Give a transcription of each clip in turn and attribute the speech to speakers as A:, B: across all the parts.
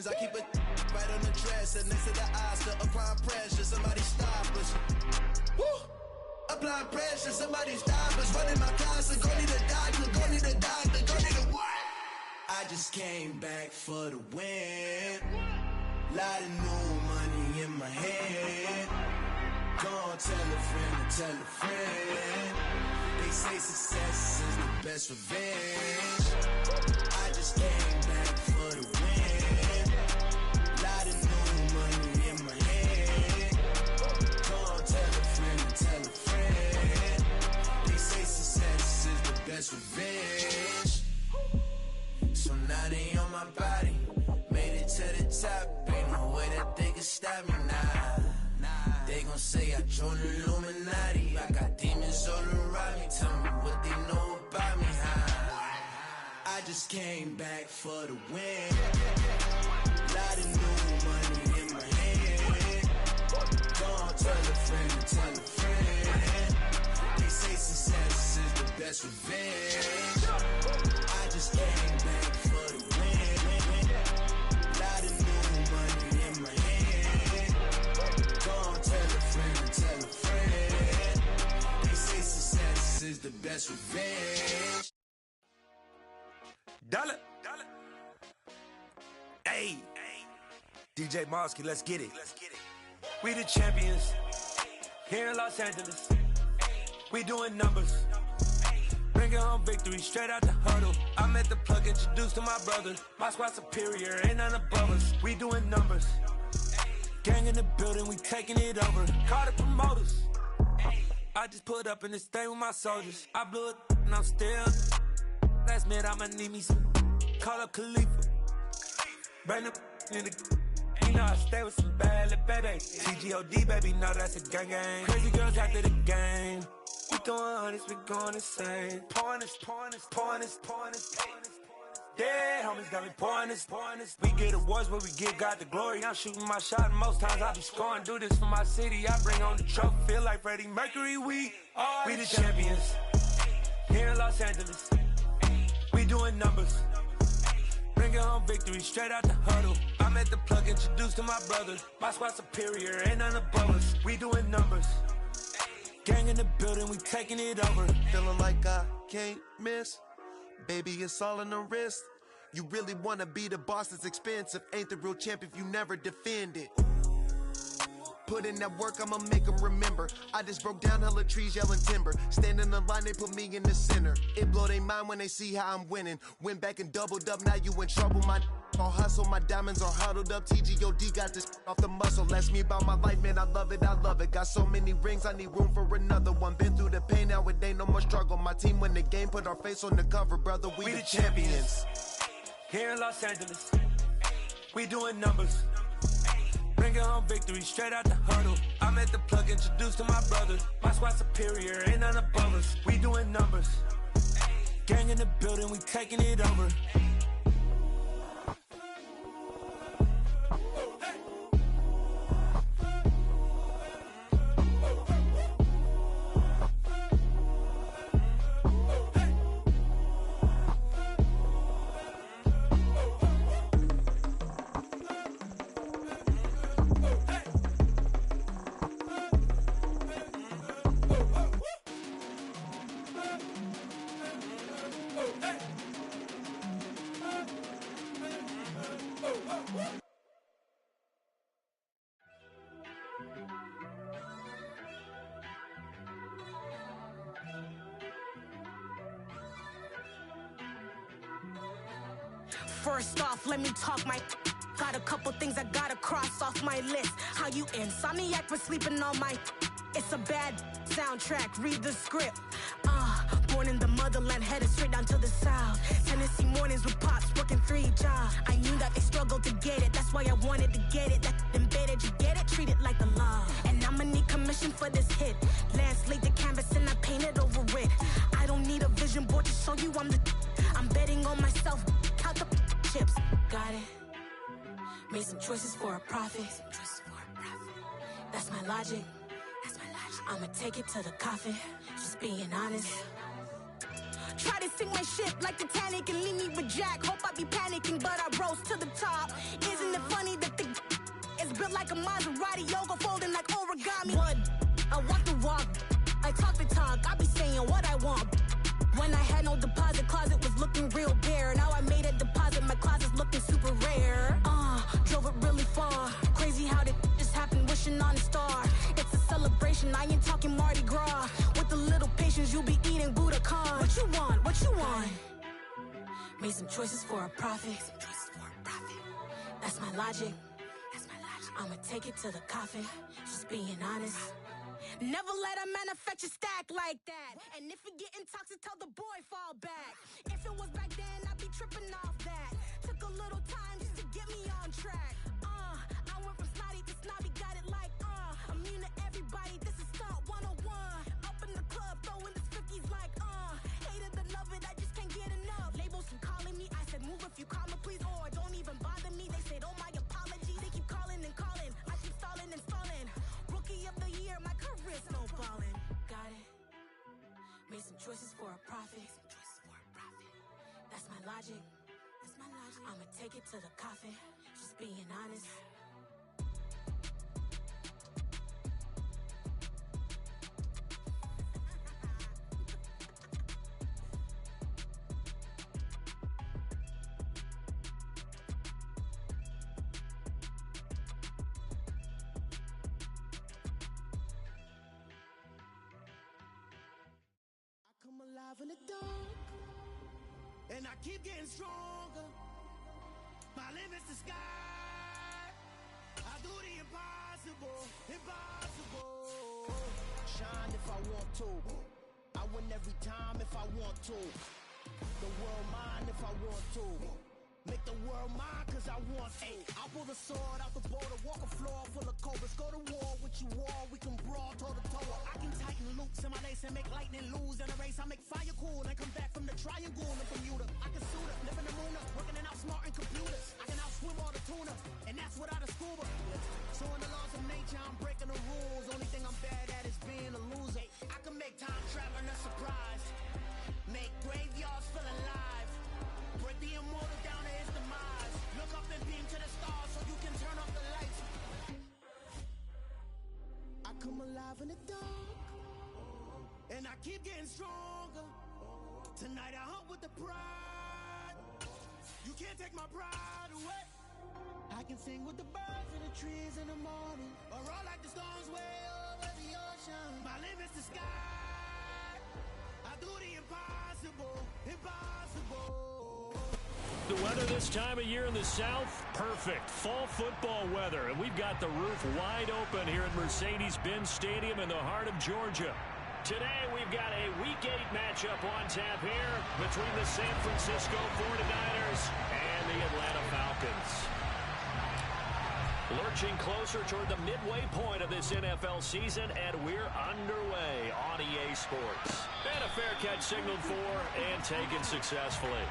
A: I keep it right on the dresser, next to the Oscar, applying pressure, somebody stop us. Woo! Applying pressure, somebody stop us. Running my closet, go need a doctor, go need a doctor, go need a what? I just came back for the win. Lot of new money in my head. Go tell a friend and tell a friend. They say success is the best revenge. I just came back for the win. Lot of new money in my head. Go tell a friend and tell a friend. They say success is the best revenge. So now they on my body. Made it to the top. Ain't no way that they can stop me now. They gon' say I joined the Illuminati. I got demons all around me. Tell me what they know about me, huh? I just came back for the win. Lot of new money in my head. Gonna tell a friend and tell a friend. They say success is the best revenge. I just came back for the win. Lot of new money in my head. Gonna tell a friend and tell a friend. They say success is the best revenge.
B: Dollar. Hey. DJ Mosky, let's get it. We the champions here in Los Angeles. We doing numbers. Bringing home victory straight out the huddle. I'm at the plug, introduced to my brother. My squad superior, ain't none above us. We doing numbers. Gang in the building, we taking it over. Call the promoters. I just put up in this thing with my soldiers. I blew it and I'm still. Last minute I'ma need me some. Call up Khalifa. Bring up in the. You know I stay with some bad little baby. TGOD baby, know that's a gang gang. Crazy girls after the game. We throwing hundreds, we going insane. Pouring this. Yeah, homies got me pouring this. We get awards, but we give God the glory. I'm shooting my shot, and most times I be scoring. Do this for my city, I bring on the trophy. Feel like Freddie Mercury, we the champions. Here in Los Angeles, we doing numbers. Bringing home victory straight out the huddle. I'm at the plug, introduced to my brother. My squad superior, ain't none above us. We doing numbers. Gang in the building, we taking it over.
C: Feeling like I can't miss. Baby, it's all in the wrist. You really wanna be the boss, it's expensive. Ain't the real champ if you never defend it. Put in that work, I'ma make them remember. I just broke down hella trees, yelling timber. Stand in the line, they put me in the center. It blow their mind when they see how I'm winning. Went back and doubled up, now you in trouble. My all hustle, my diamonds are huddled up. TGOD got this off the muscle. Ask me about my life, man, I love it. Got so many rings, I need room for another one. Been through the pain, now it ain't no more struggle. My team win the game, put our face on the cover, brother. We the champions.
B: Here in Los Angeles, we doing numbers. Bringing home victory straight out the huddle. I'm at the plug, introduced to my brother. My squad superior, ain't none above us. We doing numbers. Gang in the building, we taking it over.
D: First off, let me talk my. Got a couple things I gotta cross off my list. How you insomniac for sleeping on my. It's a bad soundtrack, read the script. Born in the motherland, headed straight down to the south. Tennessee mornings with pops, working 3 jobs. I knew that they struggled to get it, that's why I wanted to get it. That embedded, you get it, treat it like a law. And I'ma need commission for this hit. Lance laid the canvas and I painted over it. I don't need a vision board to show you I'm the. I'm betting on myself, count the chips. Got it. Made some choices for a profit. That's my logic. I'ma take it to the coffin. Just being honest. Try to sink my ship like Titanic and leave me with Jack. Hope I be panicking, but I rose to the top. Isn't built like a Maserati, yoga folding like origami. What? I walk the walk, I talk the talk, I be saying what I want. When I had no deposit, closet was looking real bare. Now I made a deposit, my closet's looking super rare. Drove it really far. Crazy how did just happen, wishing on a star. It's a celebration, I ain't talking Mardi Gras. With a little patience, you'll be eating Budokan. What you want? What you want? Made some choices for a profit. That's my logic. I'ma take it to the coffin. Just being honest. Never let a manufacture stack like that. And if it getting toxic, tell the boy fall back. If it was back then, I'd be tripping off that. Took a little time just to get me on track. I went from snotty to snobby, got it like, immune to everybody, this is stunt 101. Up in the club, throwing the 50s like, hated to love it, I just can't get enough. Labels from calling me, I said move if you call me, please, or don't even bother me. They said, oh my apology, they keep calling and calling. I keep stalling and stalling. Rookie of the year, my career's snowballing. Got it. Made some choices for a profit. That's my logic. I'ma take it to the coffin. Just being honest.
A: Come alive in the dark, and I keep getting stronger. My limit's the sky. I do the impossible. Shine if I want to. I win every time if I want to. The world mine if I want to. Make the world mine cause I want to. I'll pull the sword out the border, walk a floor full of cobras. Go to war with you all, we can brawl toe to toe. I can tighten loops in my lace and make lightning lose in a race. I make fire cool and come back from the triangle in Bermuda. I can suit up, live in the moon up, working and outsmarting computers. I can outswim all the tuna, and that's without a scuba. So in the laws of nature, I'm breaking the rules. Only thing I'm bad at is being a loser. I can make time traveling a surprise, make graveyards feel alive. Break the immortal down to his demise. Look up and beam to the stars so you can turn off the lights. I come alive in the dark, and I keep getting stronger. Tonight I hunt with the pride. You can't take my pride away. I can sing with the birds and the trees in the morning, or roll like the storms way over the ocean. My limit's the sky. I do the impossible.
E: The weather this time of year in the South, perfect. Fall football weather, and we've got the roof wide open here at Mercedes-Benz Stadium in the heart of Georgia. Today, we've got a Week 8 matchup on tap here between the San Francisco 49ers and the Atlanta Falcons. Lurching closer toward the midway point of this NFL season, and we're underway on EA Sports. And a fair catch signaled for and taken successfully.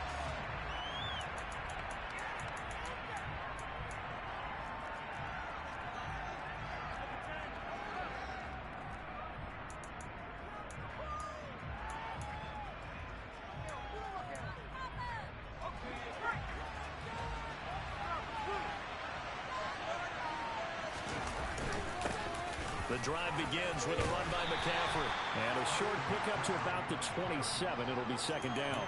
E: The drive begins with a run by McCaffrey. And a short pickup to about the 27. It'll be second down.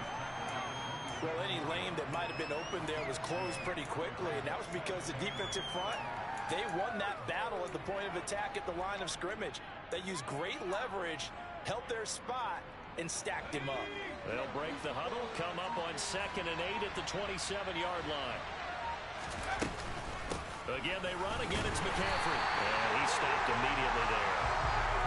F: Well, any lane that might have been open there was closed pretty quickly, and that was because the defensive front, they won that battle at the point of attack at the line of scrimmage. They used great leverage, held their spot, and stacked him up.
E: They'll break the huddle, come up on 2nd and 8 at the 27-yard line. Again, they run. Again, it's McCaffrey. And he stopped immediately there.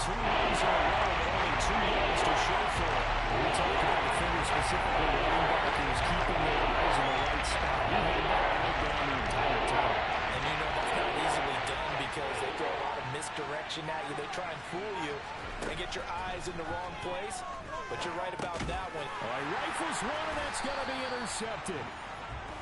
E: 2 runs in a row, but only 2 yards to show for it. We talked about the figure specifically linebackers keeping their eyes in the right spot. We had that right down the entire time.
F: And you know that's not easily done because they throw a lot of misdirection at you. They try and fool you and get your eyes in the wrong place. But you're right about that one.
E: All right, rifles one, and that's going to be intercepted.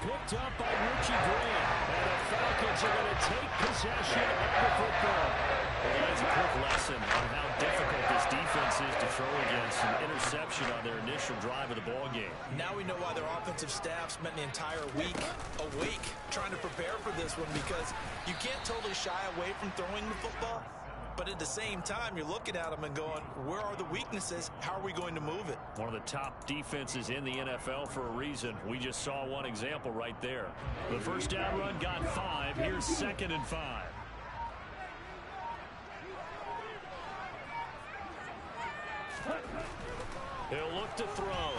E: Picked up by Richie Graham. And the Falcons are going to take possession of the football. Well, that's a quick lesson on how difficult this this defense is to throw against an interception on their initial drive of the ball game.
F: Now we know why their offensive staff spent the entire week awake trying to prepare for this one, because you can't totally shy away from throwing the football, but at the same time, you're looking at them and going, where are the weaknesses? How are we going to move it?
E: One of the top defenses in the NFL for a reason. We just saw one example right there. The first down run got 5. Here's 2nd and 5. He'll look to throw.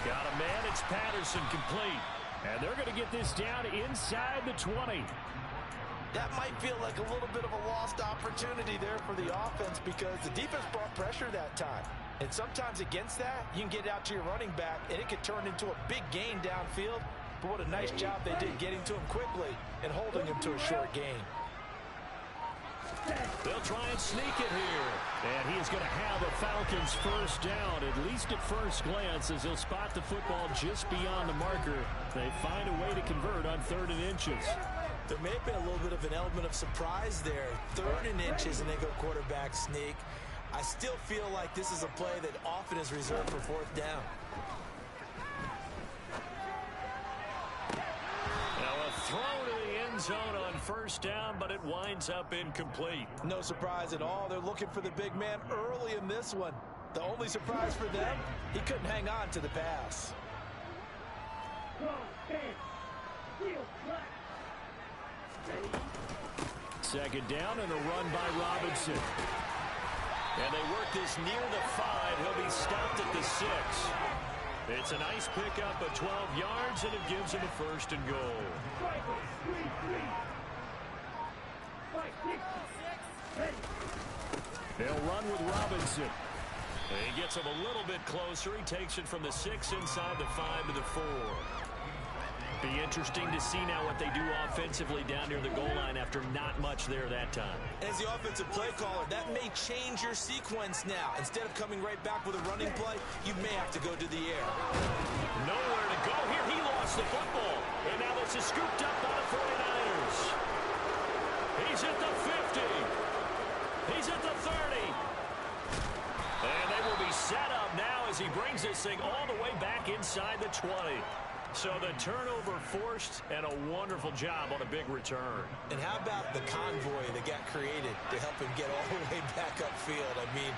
E: Got a man. It's Patterson, complete. And they're going to get this down inside the 20.
F: That might feel like a little bit of a lost opportunity there for the offense, because the defense brought pressure that time. And sometimes against that, you can get out to your running back, and it could turn into a big gain downfield. But what a nice job they did getting to him quickly and holding him to a short gain.
E: They'll try and sneak it here. And he is going to have a Falcons first down, at least at first glance, as he'll spot the football just beyond the marker. They find a way to convert on 3rd and inches.
F: There may have been a little bit of an element of surprise there. 3rd and inches, and they go quarterback sneak. I still feel like this is a play that often is reserved for 4th down.
E: Now a throw to the end zone on 1st down, but it winds up incomplete.
F: No surprise at all. They're looking for the big man early in this one. The only surprise for them, he couldn't hang on to the pass.
E: 2nd down and a run by Robinson. And they work this near the 5. He'll be stopped at the 6. It's a nice pickup of 12 yards, and it gives him a 1st and goal. They'll run with Robinson. And he gets him a little bit closer. He takes it from the 6 inside the 5 to the 4. Be interesting to see now what they do offensively down near the goal line after not much there that time.
F: As the offensive play caller, that may change your sequence now. Instead of coming right back with a running play, you may have to go to the air.
E: Nowhere to go here. He lost the football. And now this is scooped up by the 49ers. He's at the 50. He's at the 30. And they will be set up now as he brings this thing all the way back inside the 20. So the turnover forced, and a wonderful job on a big return.
F: And how about the convoy that got created to help him get all the way back upfield? I mean,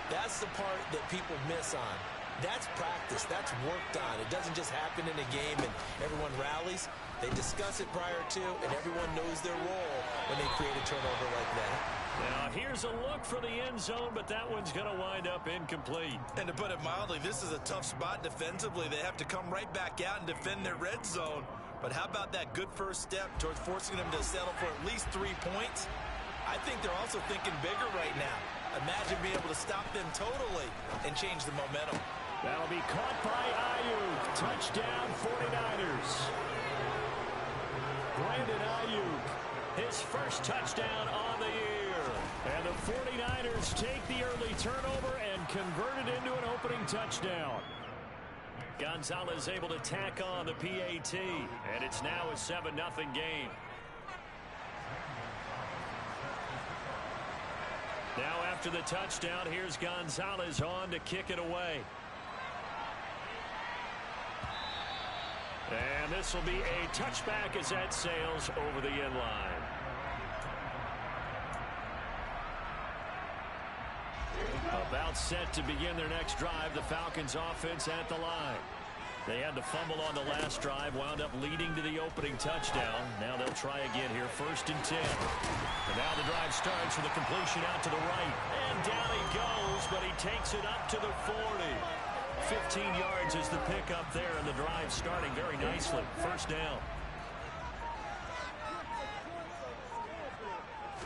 F: that's the part that people miss on. That's practice. That's worked on. It doesn't just happen in a game and everyone rallies. They discuss it prior to, and everyone knows their role when they create a turnover like that.
E: Now, here's a look for the end zone, but that one's going to wind up incomplete.
F: And to put it mildly, this is a tough spot defensively. They have to come right back out and defend their red zone. But how about that good first step towards forcing them to settle for at least 3 points? I think they're also thinking bigger right now. Imagine being able to stop them totally and change the momentum.
E: That'll be caught by Ayuk. Touchdown, 49ers. Brandon Ayuk, his first touchdown on the year. And the 49ers take the early turnover and convert it into an opening touchdown. Gonzalez able to tack on the PAT, and it's now a 7-0 game. Now after the touchdown, here's Gonzalez on to kick it away. And this will be a touchback as that sails over the end line. About set to begin their next drive, the Falcons offense at the line. They had to fumble on the last drive, wound up leading to the opening touchdown. Now they'll try again here, 1st and 10. And now the drive starts with a completion out to the right. And down he goes, but he takes it up to the 40. 15 yards is the pickup there, and the drive starting very nicely. 1st down.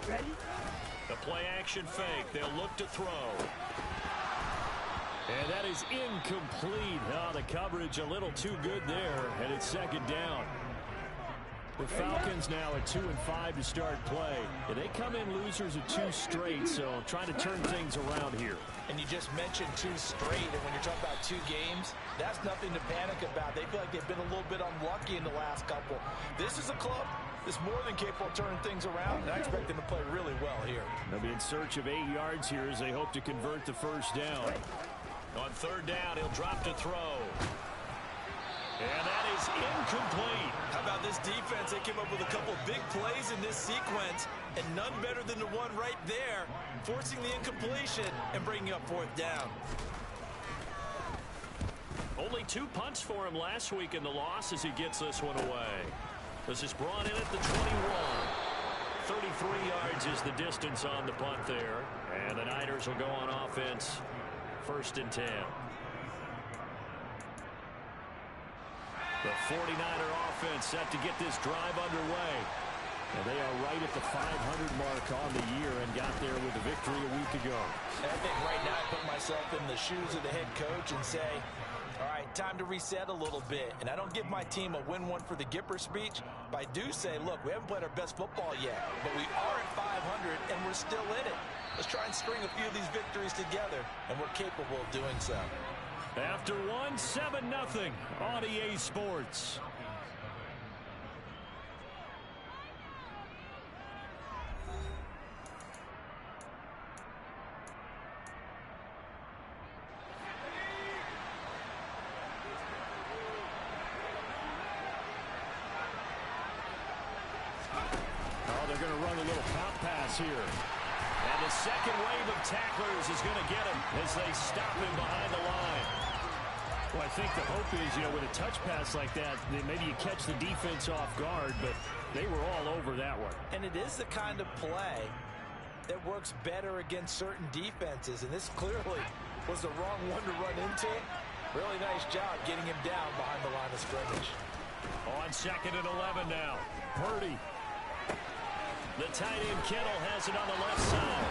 G: Ready?
E: The play action fake. They'll look to throw. And that is incomplete. Oh, the coverage a little too good there, and it's 2nd down. The Falcons now at 2-5 to start play. And they come in losers of 2 straight, so trying to turn things around here.
F: And you just mentioned 2 straight, and when you're talking about 2 games, that's nothing to panic about. They feel like they've been a little bit unlucky in the last couple. This is a club is more than capable of turning things around, and I expect them to play really well here.
E: They'll be in search of 8 yards here as they hope to convert the first down. On third down, he'll drop to throw. And that is incomplete.
F: How about this defense? They came up with a couple big plays in this sequence, and none better than the one right there, forcing the incompletion and bringing up fourth down.
E: Only 2 punts for him last week in the loss as he gets this one away. This is brought in at the 21. 33 yards is the distance on the punt there. And the Niners will go on offense. 1st and 10. The 49er offense set to get this drive underway. And they are right at the 500 mark on the year and got there with a victory a week ago.
F: And I think right now I put myself in the shoes of the head coach and say, all right, time to reset a little bit. And I don't give my team a win one for the Gipper speech, but I do say, look, we haven't played our best football yet, but we are at 500 and we're still in it. Let's try and string a few of these victories together, and we're capable of doing so.
E: After one, 7-0 on EA Sports. They're going to run a little pop pass here. And the second wave of tacklers is going to get him as they stop him behind the line. Well, I think the hope is, with a touch pass like that, maybe you catch the defense off guard, but they were all over that one.
F: And it is the kind of play that works better against certain defenses, and this clearly was the wrong one to run into. Really nice job getting him down behind the line of scrimmage.
E: On 2nd and 11 now. Purdy. The tight end Kittle has it on the left side.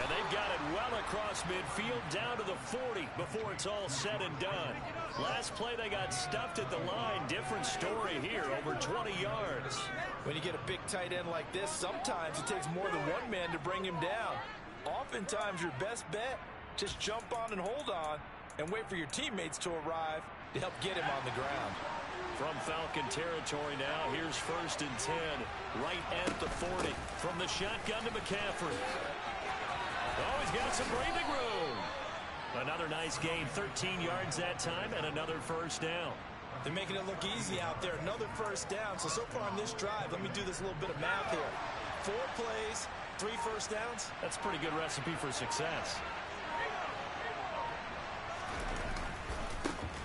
E: And they've got it well across midfield down to the 40 before it's all said and done. Last play they got stuffed at the line. Different story here, over 20 yards.
F: When you get a big tight end like this, sometimes it takes more than one man to bring him down. Oftentimes your best bet, just jump on and hold on and wait for your teammates to arrive to help get him on the ground.
E: From Falcon territory now, here's 1st and 10, right at the 40. From the shotgun to McCaffrey. Oh, he's got some breathing room. Another nice gain, 13 yards that time, and another first down.
F: They're making it look easy out there. Another first down. So far on this drive, let me do this little bit of math here. 4 plays, 3 first downs.
E: That's a pretty good recipe for success.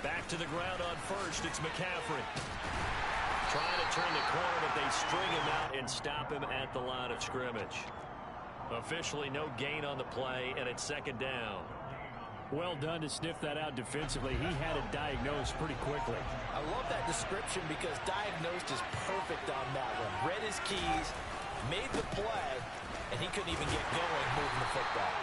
E: Back to the ground on 1st, it's McCaffrey. Trying to turn the corner, but they string him out and stop him at the line of scrimmage. Officially no gain on the play, and it's 2nd down. Well done to sniff that out defensively. He had it diagnosed pretty quickly.
F: I love that description because diagnosed is perfect on that one. Read his keys, made the play, and he couldn't even get going moving the football.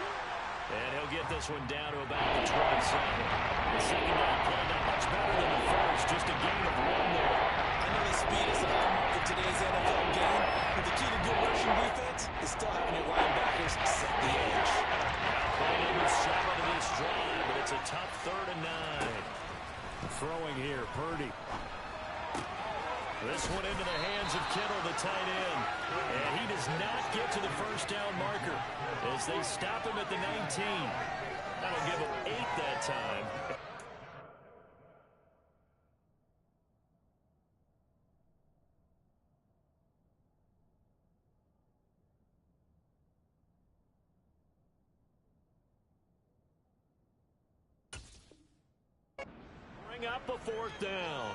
E: And he'll get this one down to about the 27. The second down play not much better than the first, just a gain of 1 there.
F: I know the speed is a hallmark of today's NFL game, but the key to good rushing defense is still having your linebackers set the edge.
E: Now play number 7 of this drive, but it's a tough 3rd and 9. Throwing here, Purdy. This one into the hands of Kittle, the tight end. And he does not get to the first down marker as they stop him at the 19. That'll give him 8 that time. Bring up a 4th down.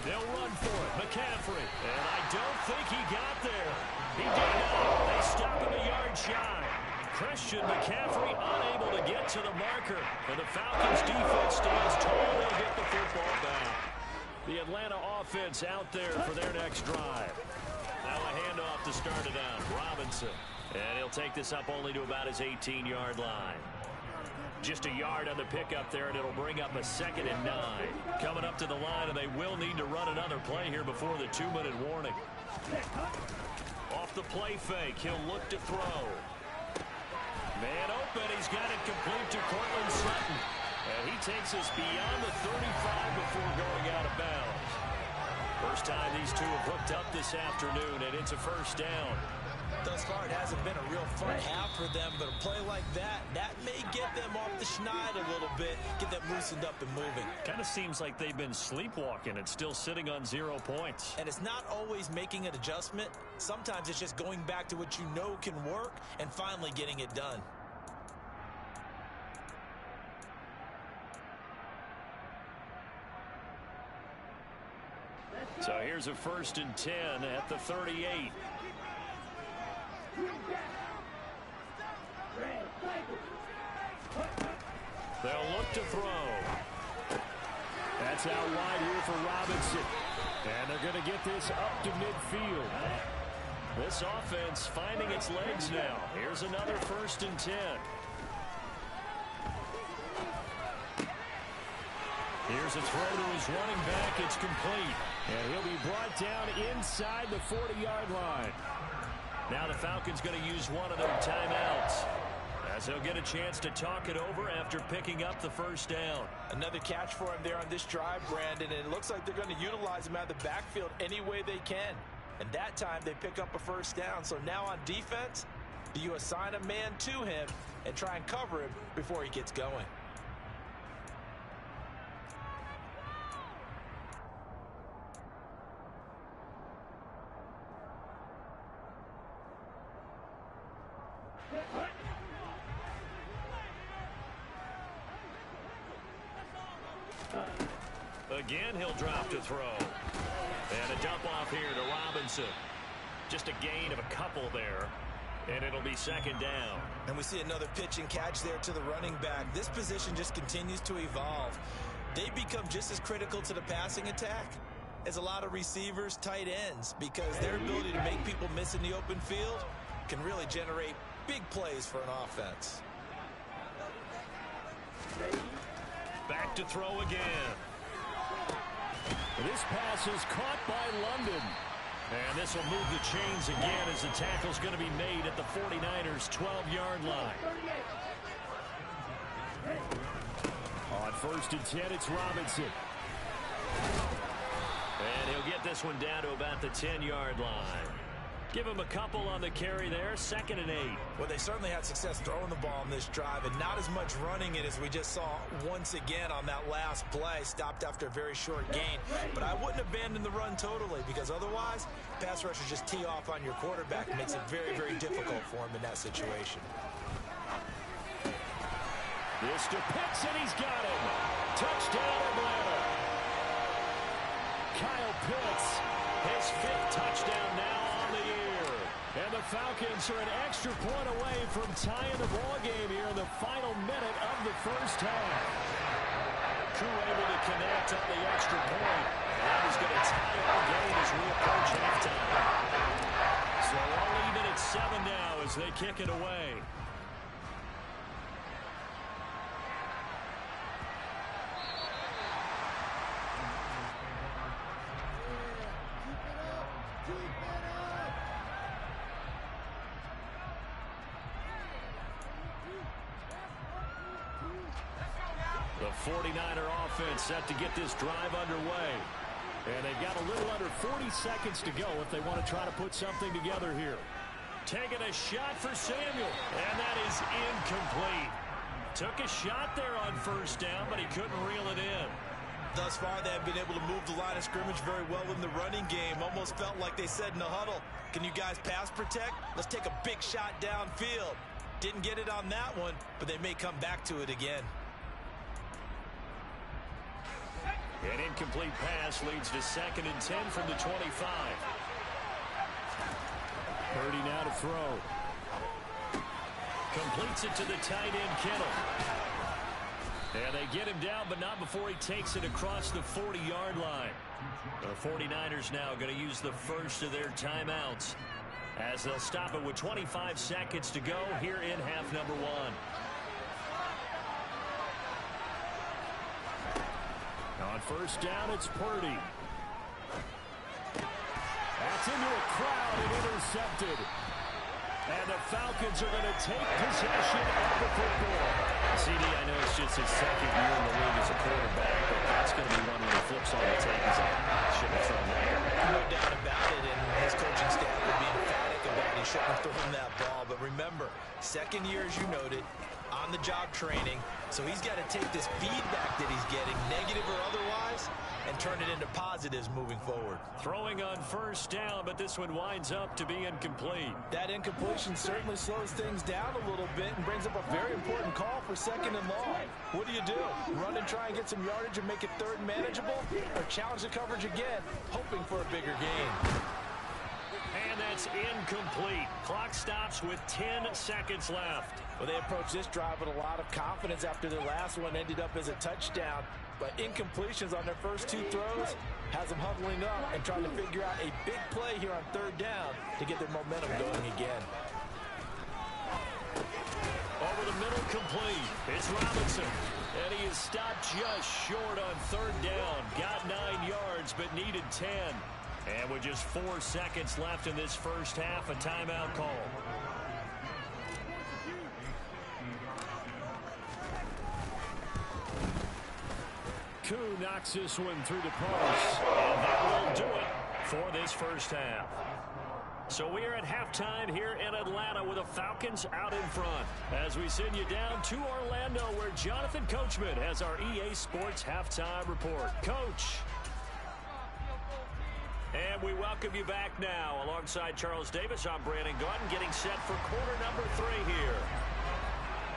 E: They'll run for it. McCaffrey. And I don't think he got there. He did not. They stop him a yard shy. Christian McCaffrey unable to get to the marker. And the Falcons defense stands tall. They'll get the football back. The Atlanta offense out there for their next drive. Now a handoff to start it out. Robinson. And he'll take this up only to about his 18-yard line. Just a yard on the pickup there, and it'll bring up a 2nd and 9. Coming up to the line, and they will need to run another play here before the 2-minute warning. Off the play fake, he'll look to throw. Man open, he's got it complete to Cortland Sutton. And he takes us beyond the 35 before going out of bounds. First time these two have hooked up this afternoon, and it's a first down.
F: Thus far, it hasn't been a real fun half for them, but a play like that may get them off the schneid a little bit, get them loosened up and moving.
E: Kind of seems like they've been sleepwalking and still sitting on 0 points.
F: And it's not always making an adjustment. Sometimes it's just going back to what you know can work and finally getting it done.
E: So here's a 1st and 10 at the 38. They'll look to throw. That's out wide here for Robinson. And they're going to get this up to midfield. This offense finding its legs now. Here's another 1st and 10. Here's a throw to his running back. It's complete. And he'll be brought down inside the 40-yard line. Now the Falcons going to use one of their timeouts, as they'll get a chance to talk it over after picking up the first down.
F: Another catch for him there on this drive, Brandon, and it looks like they're going to utilize him out of the backfield any way they can. And that time they pick up a first down. So now on defense, do you assign a man to him and try and cover him before he gets going?
E: Again, he'll drop to throw. And a dump off here to Robinson. Just a gain of a couple there. And it'll be 2nd down.
F: And we see another pitch and catch there to the running back. This position just continues to evolve. They become just as critical to the passing attack as a lot of receivers, tight ends, because their ability to make people miss in the open field can really generate big plays for an offense.
E: Back to throw again. This pass is caught by London. And this will move the chains again as the tackle's going to be made at the 49ers' 12-yard line. On 1st and 10, it's Robinson. And he'll get this one down to about the 10-yard line. Give him a couple on the carry there. 2nd and 8.
F: Well, they certainly had success throwing the ball in this drive, and not as much running it as we just saw once again on that last play. Stopped after a very short gain. But I wouldn't abandon the run totally, because otherwise, pass rushers just tee off on your quarterback. It makes it very, very difficult for him in that situation.
E: This to Pitts, and he's got him. Touchdown, Atlanta. Kyle Pitts, his 5th touchdown now on the year. And the Falcons are an extra point away from tying the ball game here in the final minute of the first half. Crew able to connect on the extra point. That is going to tie our game as we approach halftime. So all even at 7 now as they kick it away. The 49er offense set to get this drive underway. And they've got a little under 40 seconds to go if they want to try to put something together here. Taking a shot for Samuel. And that is incomplete. Took a shot there on 1st down, but he couldn't reel it in.
F: Thus far, they have been able to move the line of scrimmage very well in the running game. Almost felt like they said in the huddle, can you guys pass protect? Let's take a big shot downfield. Didn't get it on that one, but they may come back to it again.
E: An incomplete pass leads to 2nd and 10 from the 25. Purdy now to throw. Completes it to the tight end, Kittle. And they get him down, but not before he takes it across the 40-yard line. The 49ers now going to use the first of their timeouts as they'll stop it with 25 seconds to go here in half number 1. first down, it's Purdy. That's into a crowd and intercepted. And the Falcons are going to take possession of the football. CD, I know it's just his second year in the league as a quarterback, but that's going to be one when he flips on the tape. He's like, shouldn't have thrown that.
F: No doubt about it, and his coaching staff will be emphatic about he shouldn't have thrown that ball. But remember, second year, as you noted, on-the-job training, so he's got to take this feedback that he's getting, negative or otherwise, and turn it into positives moving forward.
E: Throwing on first down, but this one winds up to be incomplete.
F: That incompletion certainly slows things down a little bit and brings up a very important call for second and long. What do? Run and try and get some yardage and make it third and manageable, or challenge the coverage again, hoping for a bigger gain?
E: And that's incomplete. Clock stops with 10 seconds left.
F: Well, they approached this drive with a lot of confidence after their last one ended up as a touchdown. But incompletions on their first two throws has them huddling up and trying to figure out a big play here on third down to get their momentum going again.
E: Over the middle, complete. It's Robinson. And he is stopped just short on third down. Got 9 yards, but needed 10. And with just 4 seconds left in this first half, a timeout call. Koo knocks this one through the post, and that will do it for this first half. So we are at halftime here in Atlanta with the Falcons out in front. As we send you down to Orlando, where Jonathan Coachman has our EA Sports halftime report. Coach. And we welcome you back now. Alongside Charles Davis, I'm Brandon Gordon, getting set for quarter number 3 here.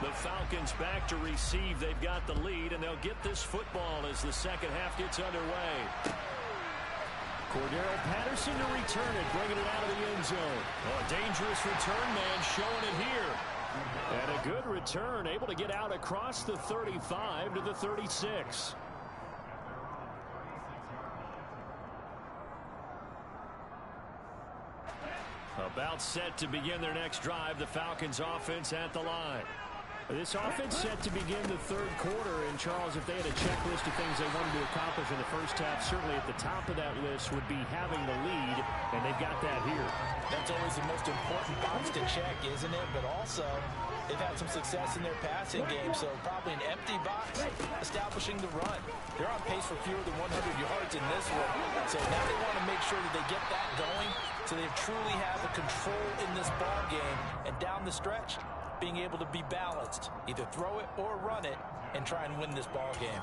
E: The Falcons back to receive. They've got the lead, and they'll get this football as the second half gets underway. Cordero Patterson to return it, bringing it out of the end zone. Oh, a dangerous return man showing it here. And a good return, able to get out across the 35 to the 36. About set to begin their next drive, the Falcons offense at the line. This offense set to begin the third quarter, and Charles, if they had a checklist of things they wanted to accomplish in the first half, certainly at the top of that list would be having the lead, and they've got that here.
F: That's always the most important box to check, isn't it? But also, they've had some success in their passing game, so probably an empty box establishing the run. They're on pace for fewer than 100 yards in this one, so now they want to make sure that they get that going so they truly have a control in this ball game, and down the stretch, being able to be balanced, either throw it or run it, and try and win this ball game.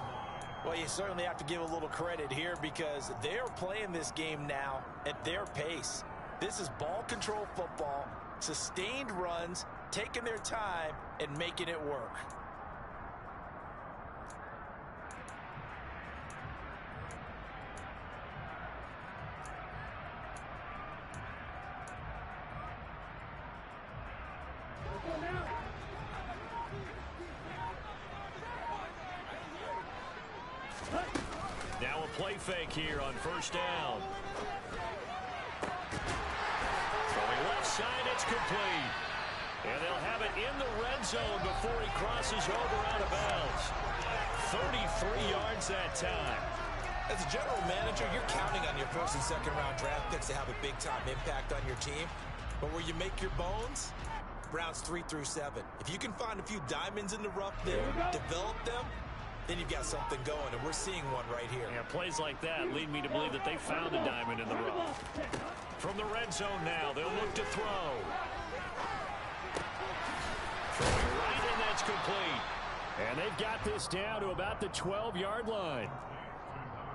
F: Well, you certainly have to give a little credit here because they're playing this game now at their pace. This is ball control football, sustained runs, taking their time, and making it work.
E: Now a play fake here on first down. Throwing left side, it's complete. And they'll have it in the red zone before he crosses over out of bounds. 33 yards that time.
G: As a general manager, you're counting on your first and second round draft picks to have a big-time impact on your team. But where you make your bones, rounds 3 through 7. If you can find a few diamonds in the rough there, develop them, then you've got something going, and we're seeing one right here.
E: Yeah, plays like that lead me to believe that they found a diamond in the rough. From the red zone now, they'll look to throw. Throwing right, and that's complete. And they've got this down to about the 12-yard line.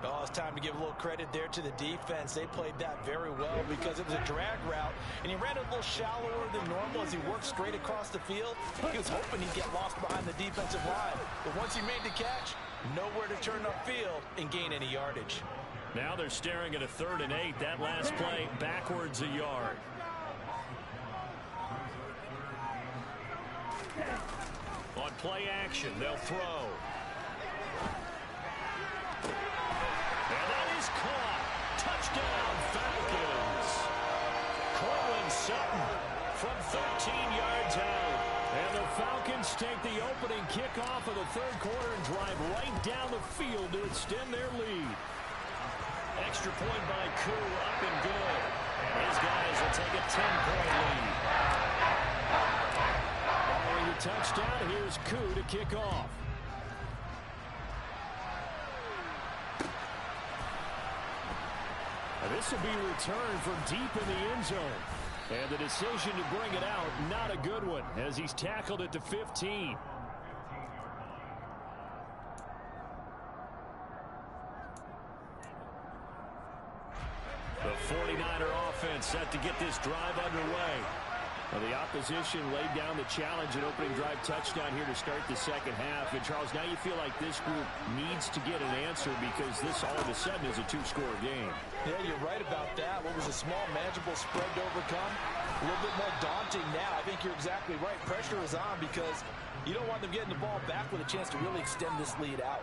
F: Oh, it's time to give a little credit there to the defense. They played that very well because it was a drag route, and he ran it a little shallower than normal as he worked straight across the field. He was hoping he'd get lost behind the defensive line, but once he made the catch, nowhere to turn upfield and gain any yardage.
E: Now they're staring at a 3rd and 8. That last play backwards a yard. On play action, they'll throw. And that is caught. Touchdown, Falcons. Cortland Sutton from 13 yards out. And the Falcons Colts take the opening kickoff of the third quarter and drive right down the field to extend their lead. Extra point by Koo, up and good. His guys will take a 10-point lead. Following the touchdown, here's Koo to kick off. This will be returned from deep in the end zone. And the decision to bring it out, not a good one, as he's tackled at the 15. The 49er offense set to get this drive underway. Well, the opposition laid down the challenge and opening drive touchdown here to start the second half. And, Charles, now you feel like this group needs to get an answer because this all of a sudden is a two-score game.
F: Yeah, you're right about that. What was a small, manageable spread to overcome? A little bit more daunting now. I think you're exactly right. Pressure is on because you don't want them getting the ball back with a chance to really extend this lead out.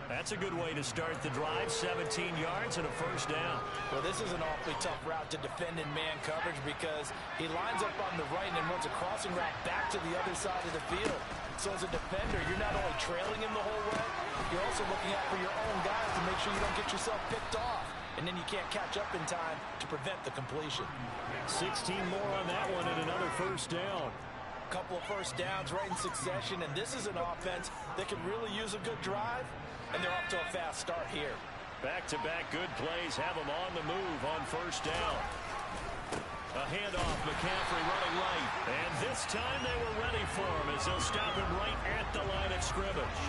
E: That's a good way to start the drive. 17 yards and a first down.
F: Well, this is an awfully tough route to defend in man coverage because he lines up on the right and then runs a crossing route back to the other side of the field. So as a defender, you're not only trailing him the whole way, you're also looking out for your own guys to make sure you don't get yourself picked off. And then you can't catch up in time to prevent the completion.
E: 16 more on that one and another first down.
F: Couple of first downs right in succession, and this is an offense that can really use a good drive. And they're off to a fast start here.
E: Back-to-back good plays have them on the move on first down. A handoff, McCaffrey running right. And this time they were ready for him as they'll stop him right at the line of scrimmage.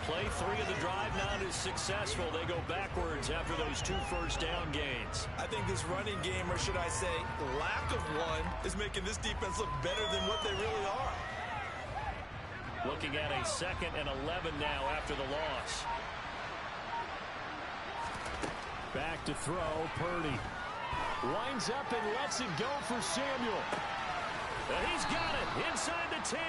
E: Play 3 of the drive not as successful. They go backwards after those 2 first down gains.
G: I think this running game, or should I say lack of one, is making this defense look better than what they really are.
E: Looking at a 2nd and 11 now after the loss. Back to throw, Purdy. Winds up and lets it go for Samuel. And he's got it inside the 10.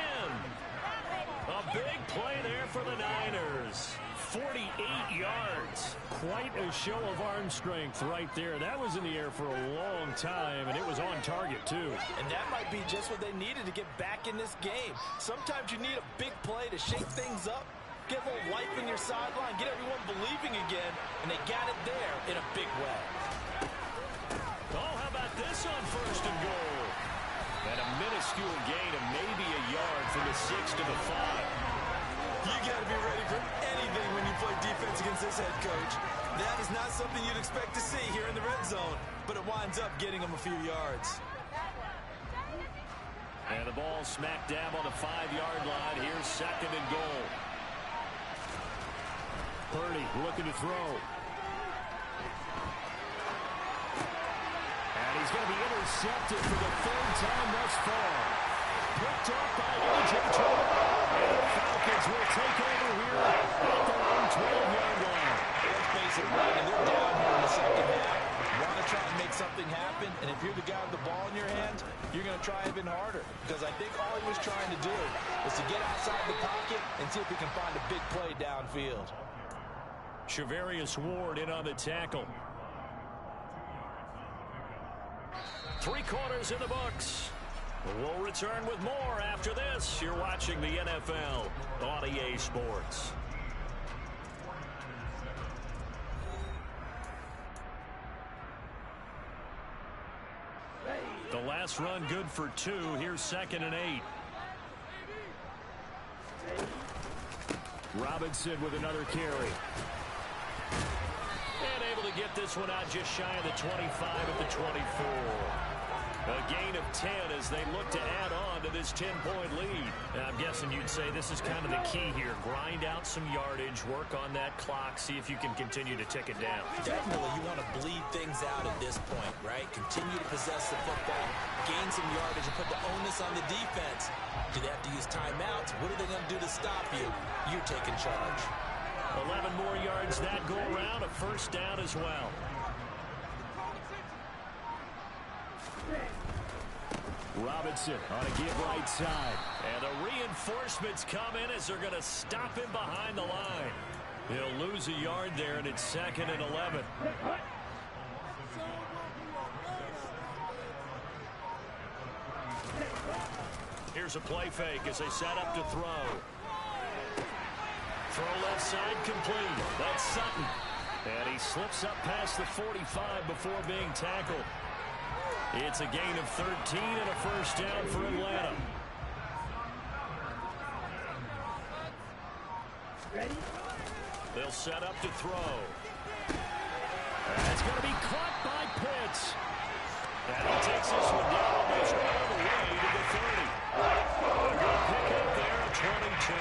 E: A big play there for the Niners. 48 yards. Quite a show of arm strength right there. That was in the air for a long time, and it was on target, too.
F: And that might be just what they needed to get back in this game. Sometimes you need a big play to shake things up, get a little life in your sideline, get everyone believing again, and they got it there in a big way.
E: Oh, how about this on first and goal? And a minuscule gain of maybe a yard from the 6 to the 5.
G: You got to be ready for anything when you play defense against this head coach. That is not something you'd expect to see here in the red zone, but it winds up getting them a few yards.
E: And the ball smack dab on the 5-yard line. Here's 2nd and goal. Purdy looking to throw. And he's going to be intercepted for the 3rd time thus far. Picked up by A.J. Terrell. And the Falcons will take over here at their own 12-yard line.
F: Let's face it, Ryan, they're down here in the second half. You want to try and make something happen, and if you're the guy with the ball in your hand, you're going to try even harder. Because I think all he was trying to do was to get outside the pocket and see if he can find a big play downfield.
E: Shavarius Ward in on the tackle. 3 quarters in the books. We'll return with more after this. You're watching the NFL on EA Sports. The last run good for 2. Here's 2nd and 8. Robinson with another carry. And able to get this one out just shy of the 25 at the 24. A gain of 10 as they look to add on to this 10-point lead. Now, I'm guessing you'd say this is kind of the key here. Grind out some yardage, work on that clock, see if you can continue to tick it down.
G: Definitely, you want to bleed things out at this point, right? Continue to possess the football, gain some yardage, and put the onus on the defense. Do they have to use timeouts? What are they going to do to stop you? You're taking charge.
E: 11 more yards that go around, a first down as well. Robinson on a give right side. And the reinforcements come in as they're going to stop him behind the line. He'll lose a yard there, and it's 2nd and 11. Here's a play fake as they set up to throw. Throw left side complete. That's Sutton. And he slips up past the 45 before being tackled. It's a gain of 13 and a first down for Atlanta.
A: Ready?
E: They'll set up to throw. And it's going to be caught by Pitts. And he takes this one down almost all the way to the 30. A good pick up there at 22.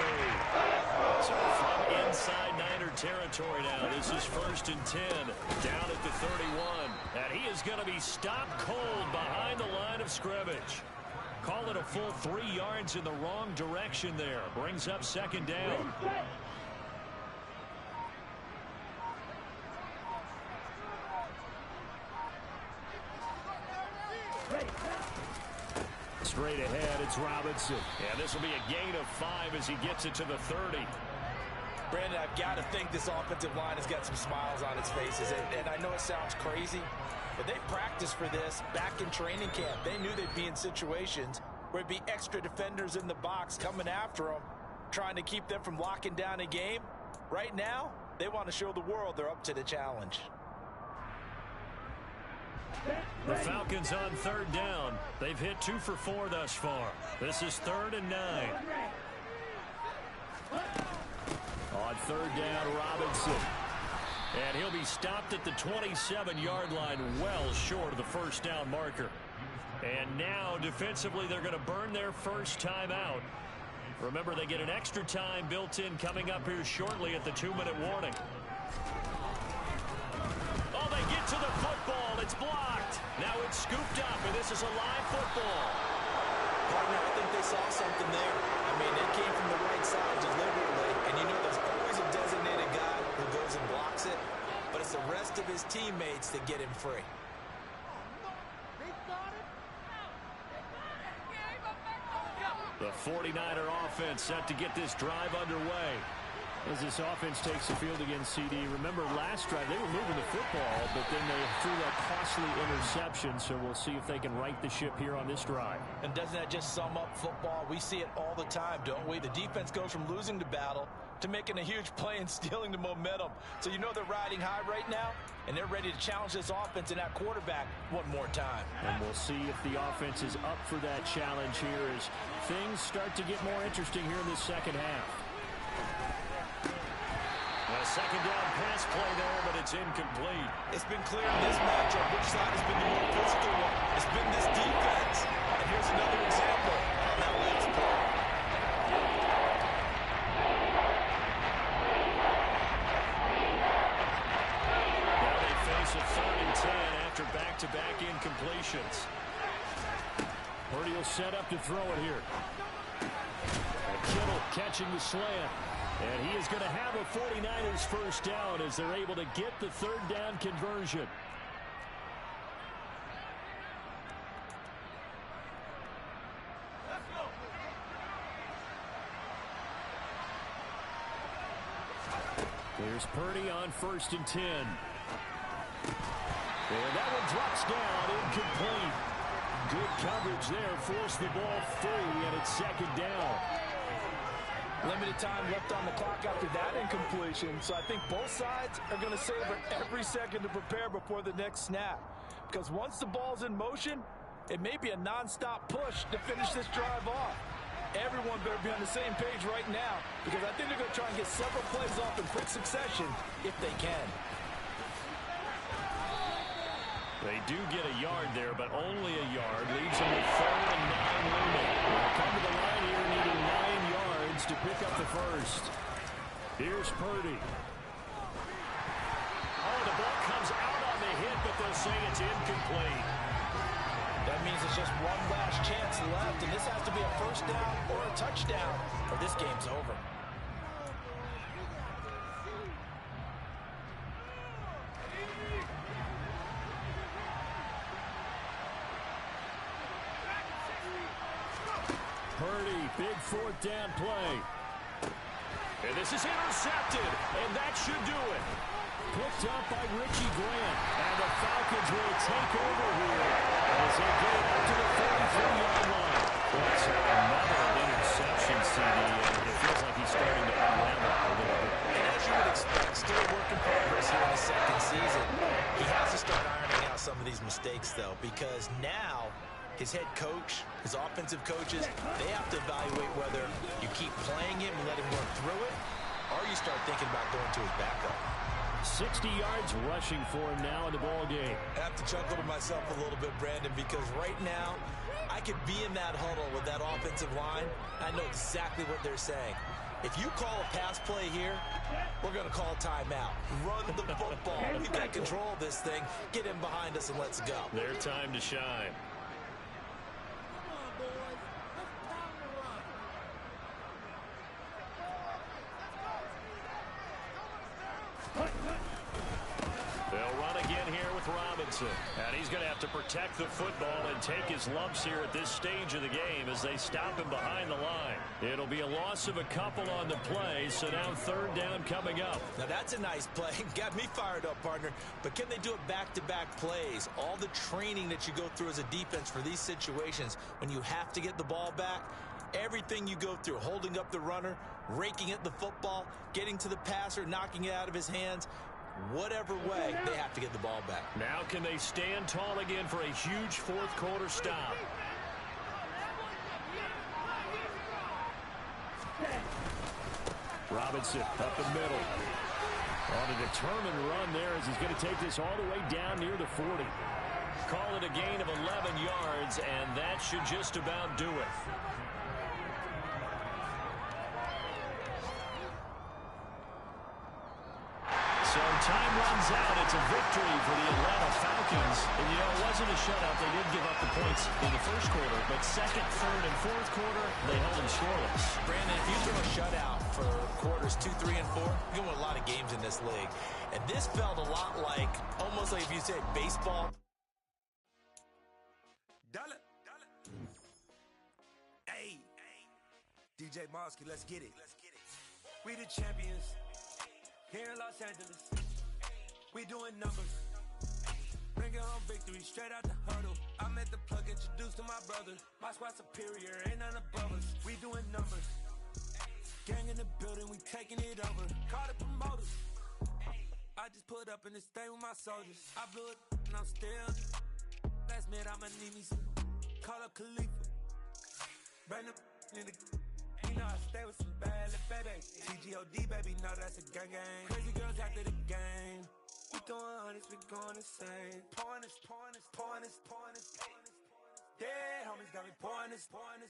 E: So from inside Niner territory now, this is 1st and 10, down at the 31. And he is going to be stopped cold behind the line of scrimmage. Call it a full 3 yards in the wrong direction there. Brings up 2nd down. Straight ahead, it's Robinson. And this will be a gain of 5 as he gets it to the 30.
F: Brandon, I've got to think this offensive line has got some smiles on its faces. And I know it sounds crazy, but they practiced for this back in training camp. They knew they'd be in situations where it'd be extra defenders in the box coming after them, trying to keep them from locking down a game. Right now, they want to show the world they're up to the challenge.
E: The Falcons on 3rd down. They've hit 2 for 4 thus far. This is 3rd and 9. On 3rd down, Robinson. And he'll be stopped at the 27-yard line, well short of the first down marker. And now, defensively, they're going to burn their first timeout. Remember, they get an extra time built in coming up here shortly at the 2-minute warning. Oh, they get to the football. It's blocked. Now it's scooped up, and this is a live football.
F: Partner, I think they saw something there. I mean, it came from the right side deliberately, and you know there's always a designated guy who goes and blocks it, but it's the rest of his teammates that get him free.
E: The 49er offense set to get this drive underway.
H: As this offense takes the field against CD, remember last drive they were moving the football, but then they threw that costly interception, so we'll see if they can right the ship here on this drive.
F: And doesn't that just sum up football? We see it all the time, don't we? The defense goes from losing the battle to making a huge play and stealing the momentum. So you know they're riding high right now, and they're ready to challenge this offense and that quarterback one more time.
H: And we'll see if the offense is up for that challenge here as things start to get more interesting here in the second half.
E: A second down pass play there, but it's incomplete.
F: It's been clear in this matchup which side has been the more physical one. It's been this defense. And here's another example on that last play.
E: Now they face a 3rd and 10 after back-to-back incompletions.
H: Purdy will set up to throw it here.
E: Kittle catching the slant. And he is going to have a 49ers first down as they're able to get the 3rd down conversion. There's Purdy on 1st and 10. And that one drops down, incomplete. Good coverage there, forced the ball free, and it's 2nd down.
F: Limited time left on the clock after that incompletion, so I think both sides are going to savor every second to prepare before the next snap. Because once the ball's in motion, it may be a non-stop push to finish this drive off. Everyone better be on the same page right now, because I think they're going to try and get several plays off in quick succession if they can.
E: They do get a yard there, but only a yard. Leaves them with 3rd and 9 looming. They'll come to the line here needing 9 yards to pick up the first. Here's Purdy. Oh, the ball comes out on the hit, but they'll say it's incomplete.
F: That means it's just one last chance left, and this has to be a first down or a touchdown, or this game's over.
E: Purdy, big 4th down play. And this is intercepted, and that should do it. Picked up by Richie Grant, and the Falcons will take over here as they get up to the 43-yard line. That's another CD, and it feels like he's starting to unravel a little bit.
F: And as you would expect, still a work in progress here in his second season. He has to start ironing out some of these mistakes, though, because now his head coach, his offensive coaches, they have to evaluate whether you keep playing him and let him work through it, or you start thinking about going to his backup.
E: 60 yards rushing for him now in the ball game.
G: I have to chuckle to myself a little bit, Brandon, because right now I could be in that huddle with that offensive line. I know exactly what they're saying. If you call a pass play here, we're going to call timeout. Run the football. We've got control of this thing. Get him behind us and let's go.
E: Their time to shine. They'll run again here with Robinson. And he's going to have to protect the football and take his lumps here at this stage of the game as they stop him behind the line. It'll be a loss of a couple on the play, so now third down coming up.
G: Now that's a nice play. Got me fired up, partner. But can they do it back-to-back plays? All the training that you go through as a defense for these situations, when you have to get the ball back, everything you go through, holding up the runner, raking at the football, getting to the passer, knocking it out of his hands, whatever way, they have to get the ball back.
E: Now can they stand tall again for a huge fourth quarter stop? Robinson up the middle. On a determined run there as he's going to take this all the way down near the 40. Call it a gain of 11 yards, and that should just about do it. So time runs out. It's a victory for the Atlanta Falcons. And, you know, it wasn't a shutout. They did give up the points in the first quarter. But second, third, and fourth quarter, they held them scoreless.
G: Brandon, if you throw a shutout for quarters 2, 3, and 4, you're going to win a lot of games in this league. And this felt a lot like, almost like if you said baseball.
B: Dollar. Hey, DJ Mosky, let's get it. We the champions. Here in Los Angeles, we doing numbers. Bringing home victory straight out the huddle. I met the plug, introduced to my brother. My squad superior, ain't none above us. We doing numbers. Gang in the building, we taking it over. Call the promoters. I just put up in this thing with my soldiers. I blew it and I'm still. Last minute I'ma need me some. Call up Khalifa. Bring them in the. You know I stay with some bad little baby. TGOD, baby, know that's a gang gang. Crazy girls after the game. We throwing hundreds, we going insane. Pouring this. Dead homies got me pouring this.